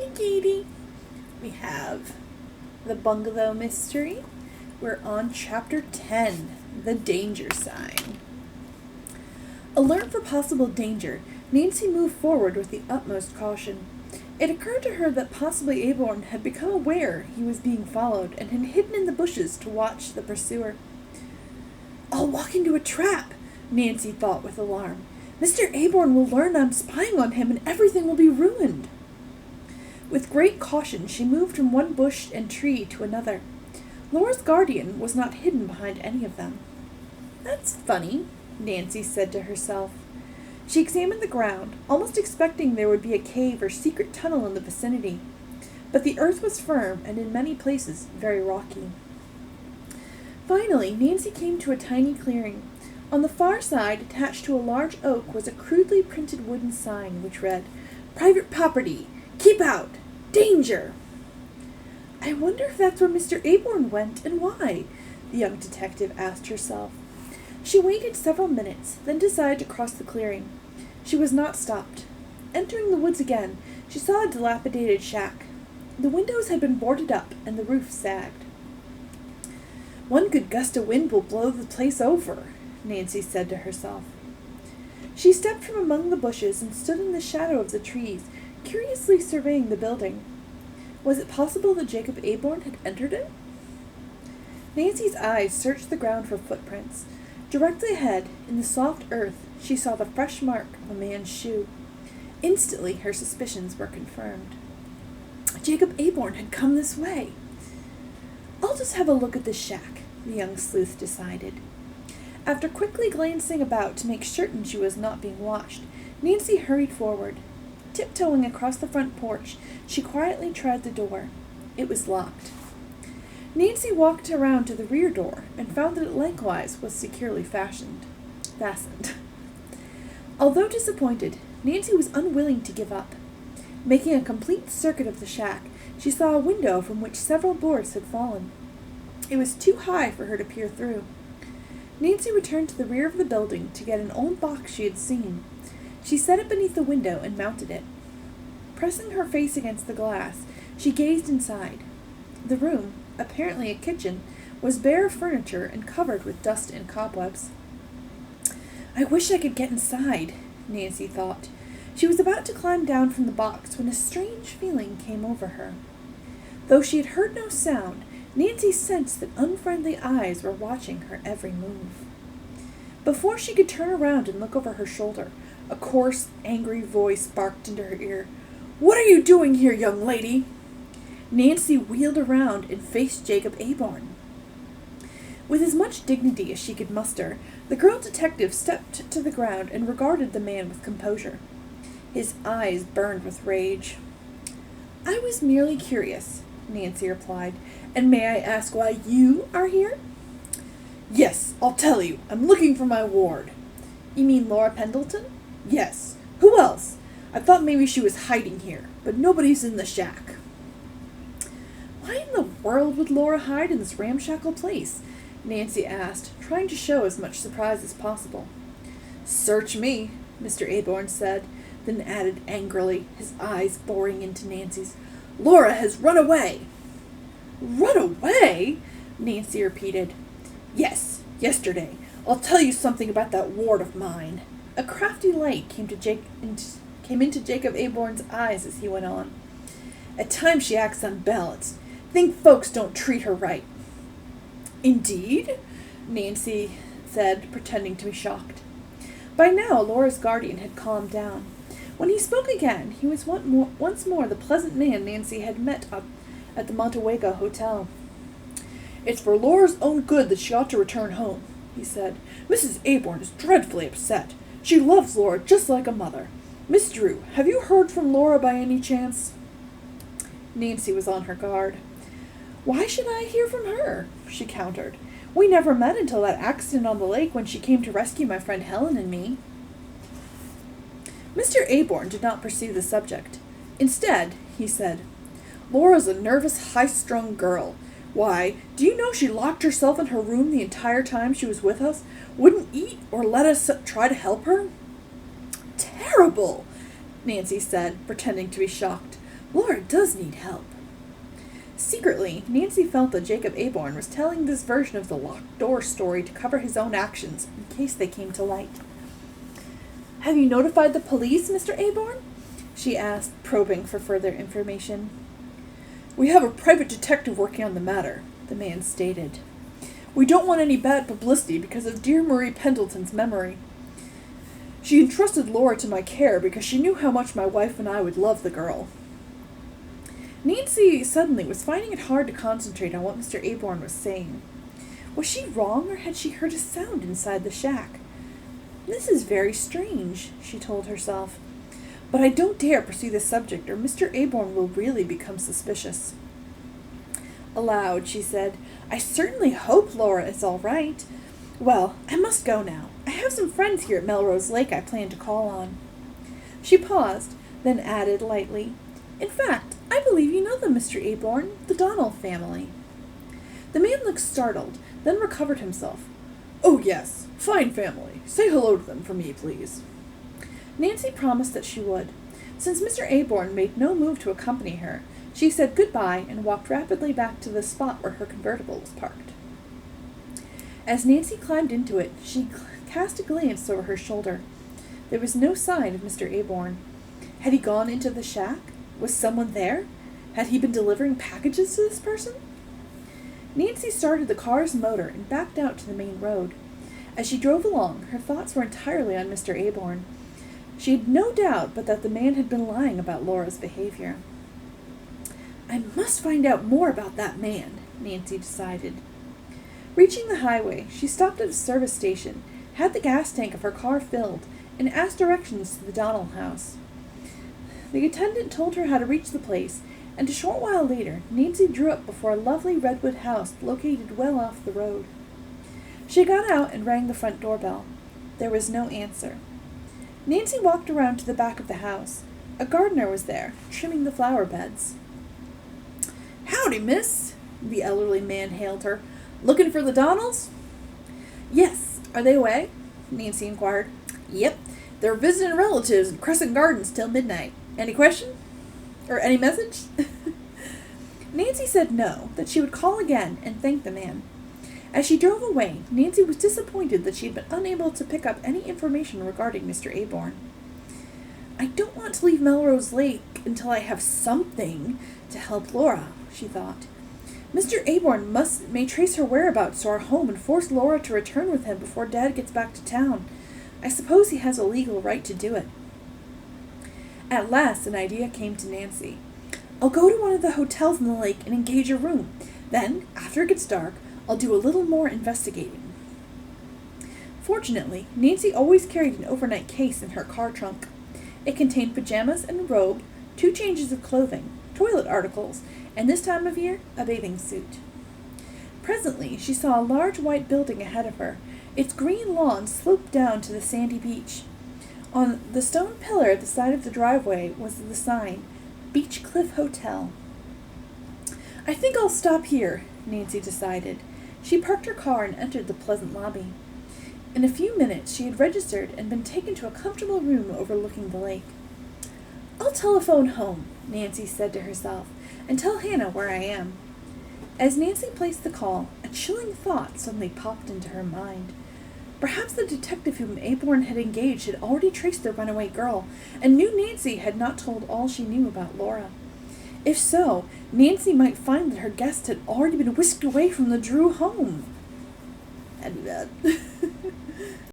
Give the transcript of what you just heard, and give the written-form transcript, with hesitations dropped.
Hey, Katie. We have the Bungalow Mystery. We're on Chapter 10, The Danger Sign. Alert for possible danger, Nancy moved forward with the utmost caution. It occurred to her that possibly Aborn had become aware he was being followed and had hidden in the bushes to watch the pursuer. I'll walk into a trap, Nancy thought with alarm. Mr. Aborn will learn I'm spying on him and everything will be ruined. With great caution, she moved from one bush and tree to another. Laura's guardian was not hidden behind any of them. That's funny, Nancy said to herself. She examined the ground, almost expecting there would be a cave or secret tunnel in the vicinity. But the earth was firm and in many places very rocky. Finally, Nancy came to a tiny clearing. On the far side, attached to a large oak, was a crudely printed wooden sign which read, "Private property! Keep out! Danger!" I wonder if that's where Mr. Aborn went and why, the young detective asked herself. She waited several minutes, then decided to cross the clearing. She was not stopped. Entering the woods again, she saw a dilapidated shack. The windows had been boarded up and the roof sagged. One good gust of wind will blow the place over, Nancy said to herself. She stepped from among the bushes and stood in the shadow of the trees, curiously surveying the building. Was it possible that Jacob Aborn had entered it? Nancy's eyes searched the ground for footprints. Directly ahead, in the soft earth, she saw the fresh mark of a man's shoe. Instantly, her suspicions were confirmed. Jacob Aborn had come this way. I'll just have a look at this shack, the young sleuth decided. After quickly glancing about to make certain she was not being watched, Nancy hurried forward. Tiptoeing across the front porch, she quietly tried the door. It was locked. Nancy walked around to the rear door and found that it likewise was securely fastened. Although disappointed, Nancy was unwilling to give up. Making a complete circuit of the shack, she saw a window from which several boards had fallen. It was too high for her to peer through. Nancy returned to the rear of the building to get an old box she had seen. She set it beneath the window and mounted it. Pressing her face against the glass, she gazed inside. The room, apparently a kitchen, was bare of furniture and covered with dust and cobwebs. I wish I could get inside, Nancy thought. She was about to climb down from the box when a strange feeling came over her. Though she had heard no sound, Nancy sensed that unfriendly eyes were watching her every move. Before she could turn around and look over her shoulder, a coarse, angry voice barked into her ear. "What are you doing here, young lady?" Nancy wheeled around and faced Jacob Aborn. With as much dignity as she could muster, the girl detective stepped to the ground and regarded the man with composure. His eyes burned with rage. "I was merely curious," Nancy replied. "And may I ask why you are here?" "Yes, I'll tell you. I'm looking for my ward." "You mean Laura Pendleton?" "Yes. Who else? I thought maybe she was hiding here, but nobody's in the shack." "Why in the world would Laura hide in this ramshackle place?" Nancy asked, trying to show as much surprise as possible. "Search me," Mr. Aborn said, then added angrily, his eyes boring into Nancy's. "Laura has run away." "Run away?" Nancy repeated. "Yes, yesterday. I'll tell you something about that ward of mine." A crafty light came into Jacob Aborn's eyes as he went on. "At times she acts unbalanced. Think folks don't treat her right." "Indeed?" Nancy said, pretending to be shocked. By now, Laura's guardian had calmed down. When he spoke again, he was once more the pleasant man Nancy had met up at the Montewega Hotel. "It's for Laura's own good that she ought to return home," he said. "Mrs. Aborn is dreadfully upset. She loves Laura just like a mother. Miss Drew, have you heard from Laura by any chance?" Nancy was on her guard. "Why should I hear from her?" she countered. "We never met until that accident on the lake when she came to rescue my friend Helen and me." Mr. Aborn did not pursue the subject. Instead, he said, "Laura's a nervous, high-strung girl. Why, do you know she locked herself in her room the entire time she was with us? Wouldn't eat or let us try to help her?" "Terrible!" Nancy said, pretending to be shocked. Laura does need help. Secretly, Nancy felt that Jacob Aborn was telling this version of the locked door story to cover his own actions in case they came to light. Have you notified the police, Mr. Aborn? She asked, probing for further information. We have a private detective working on the matter, the man stated. We don't want any bad publicity because of dear Marie Pendleton's memory. She entrusted Laura to my care because she knew how much my wife and I would love the girl. Nancy suddenly was finding it hard to concentrate on what Mr. Aborn was saying. Was she wrong, or had she heard a sound inside the shack? This is very strange, she told herself. But I don't dare pursue this subject, or Mr. Aborn will really become suspicious. Aloud, she said, I certainly hope Laura is all right. Well, I must go now. I have some friends here at Melrose Lake I plan to call on. She paused, then added lightly, In fact, I believe you know them, Mr. Aborn, the Donnell family. The man looked startled, then recovered himself. Oh, yes, fine family. Say hello to them for me, please. Nancy promised that she would. Since Mr. Aborn made no move to accompany her, she said goodbye and walked rapidly back to the spot where her convertible was parked. As Nancy climbed into it, she cast a glance over her shoulder. There was no sign of Mr. Aborn. Had he gone into the shack? Was someone there? Had he been delivering packages to this person? Nancy started the car's motor and backed out to the main road. As she drove along, her thoughts were entirely on Mr. Aborn. She had no doubt but that the man had been lying about Laura's behavior. I must find out more about that man, Nancy decided. Reaching the highway, she stopped at a service station, had the gas tank of her car filled, and asked directions to the Donnell house. The attendant told her how to reach the place, and a short while later, Nancy drew up before a lovely redwood house located well off the road. She got out and rang the front doorbell. There was no answer. Nancy walked around to the back of the house. A gardener was there, trimming the flower beds. Howdy, miss, the elderly man hailed her. Looking for the Donnells? Yes. Are they away? Nancy inquired. Yep. They're visiting relatives in Crescent Gardens till midnight. Any question? Or any message? Nancy said no, that she would call again and thank the man. As she drove away, Nancy was disappointed that she had been unable to pick up any information regarding Mr. Aborn. I don't want to leave Melrose Lake until I have something to help Laura, she thought. Mr. Aborn may trace her whereabouts to our home and force Laura to return with him before Dad gets back to town. I suppose he has a legal right to do it. At last, an idea came to Nancy. I'll go to one of the hotels in the lake and engage a room. Then, after it gets dark, I'll do a little more investigating. Fortunately, Nancy always carried an overnight case in her car trunk. It contained pajamas and a robe, 2 changes of clothing, toilet articles, and this time of year, a bathing suit. Presently, she saw a large white building ahead of her. Its green lawn sloped down to the sandy beach. On the stone pillar at the side of the driveway was the sign, Beach Cliff Hotel. I think I'll stop here, Nancy decided. She parked her car and entered the pleasant lobby. In a few minutes, she had registered and been taken to a comfortable room overlooking the lake. I'll telephone home, Nancy said to herself, and tell Hannah where I am. As Nancy placed the call, a chilling thought suddenly popped into her mind. Perhaps the detective whom Aborn had engaged had already traced the runaway girl, and knew Nancy had not told all she knew about Laura. If so, Nancy might find that her guest had already been whisked away from the Drew home. That'd be bad.